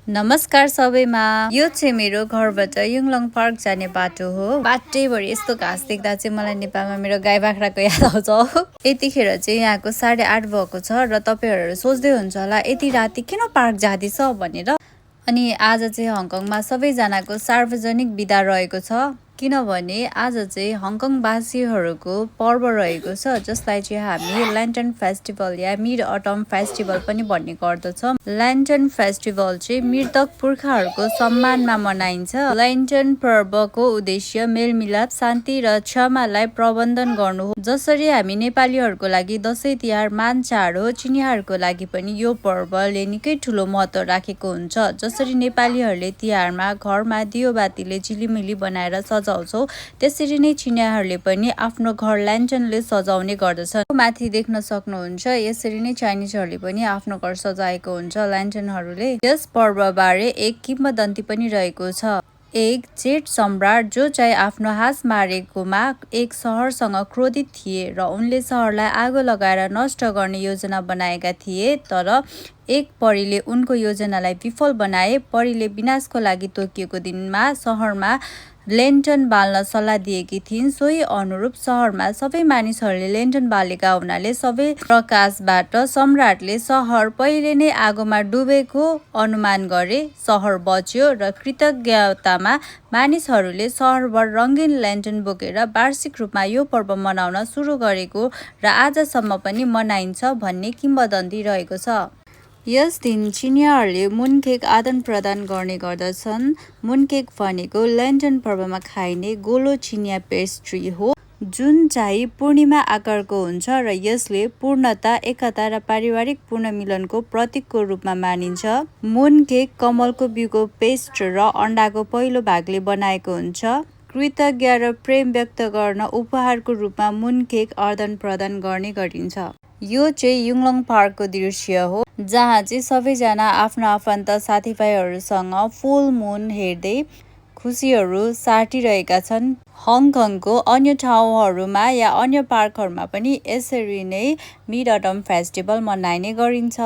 नमस्कार सबैमा। यो चाहिँ मेरो घरबाट युङलङ पार्क जाने बाटो हो। बाटैभरि यस्तो घाँस देख्दा चाहिँ मलाई नेपालमा मेरो गाई बाख्राको याद आउँछ। यतिखेर चाहिँ यहाँको 8:30 भएको छ र तपाईहरु सोच्दै हुन्छ होला यति राति किन पार्क जाँदैछ भनेर। अनि आज चाहिँ हङकङमा सबैजनाको सार्वजनिक बिदा रहेको छ किनभने आज चाहिँ हङकङवासीहरूको पर्व रहेको छ जसलाई चाहिँ हामी ल्यान्टर्न फेस्टिभल या मिड अटम फेस्टिभल पनि भन्ने गर्दछौँ। ल्यान्टर्न फेस्टिभल चाहिँ मृतक पुर्खाहरूको सम्मानमा मनाइन्छ। ल्यान्टर्न पर्वको उद्देश्य मेलमिलाप, शान्ति र क्षमालाई प्रबन्धन गर्नु हो। जसरी हामी नेपालीहरूको लागि दशैं तिहार मान चाड हो, चिनियाहरूको लागि पनि यो पर्वले निकै ठुलो महत्त्व राखेको हुन्छ। जसरी नेपालीहरूले तिहारमा घरमा दियोबातीले झिलिमिली बनाएर सजाउँछौँ त्यसरी नै चिनियाहरूले पनि आफ्नो घर ल्यान्टर्नले सजाउने गर्दछन्। माथि देख्न सक्नुहुन्छ यसरी नै चाइनिजहरूले पनि आफ्नो घर सजाएको हुन्छ ल्यान्टर्नहरूले। यस पर्वबारे एक किंवदन्ती पनि रहेको छ। एक जेठ सम्राट जो चाहिँ आफ्नो हाँस मारेकोमा एक सहरसँग क्रोधित थिए र उनले सहरलाई आगो लगाएर नष्ट गर्ने योजना बनाएका थिए। तर एक परीले उनको योजनालाई विफल बनाए। परीले विनाशको लागि तोकिएको दिनमा सहरमा ल्यान्टर्न बाल्न सल्लाह दिएकी थिइन्। सोही अनुरूप सहरमा सबै मानिसहरूले ल्यान्टर्न बालेका हुनाले सबै प्रकाशबाट सम्राटले सहर पहिले नै आगोमा डुबेको अनुमान गरे। सहर बच्यो र कृतज्ञतामा मानिसहरूले सहरभर रङ्गीन ल्यान्टर्न बोकेर वार्षिक रूपमा यो पर्व मनाउन सुरु गरेको र आजसम्म पनि मनाइन्छ भन्ने किंवदन्ती रहेको छ। यस दिन चिनियाहरूले मुनकेक आदान प्रदान गर्ने गर्दछन्। मुनकेक भनेको ल्यान्टर्न पर्वमा खाइने गोलो चिनिया पेस्ट्री हो जुन चाहिँ पूर्णिमा आकारको हुन्छ र यसले पूर्णता, एकता र पारिवारिक पुनर्मिलनको प्रतीकको रूपमा मानिन्छ। मुनकेक कमलको बिउको पेस्ट र अन्डाको पहिलो भागले बनाएको हुन्छ। कृतज्ञ र प्रेम व्यक्त गर्न उपहारको रूपमा मुनकेक आदान प्रदान गर्ने गरिन्छ। यो चाहिँ युङलङ पार्कको दृश्य हो जहाँ चाहिँ सबैजना आफ्नो आफन्त साथीभाइहरूसँग फुल मुन हेर्दै खुसीहरू साटिरहेका छन्। हङकङको अन्य ठाउँहरूमा या अन्य पार्कहरूमा पनि यसरी नै मिड अटम फेस्टिभल मनाइने गरिन्छ।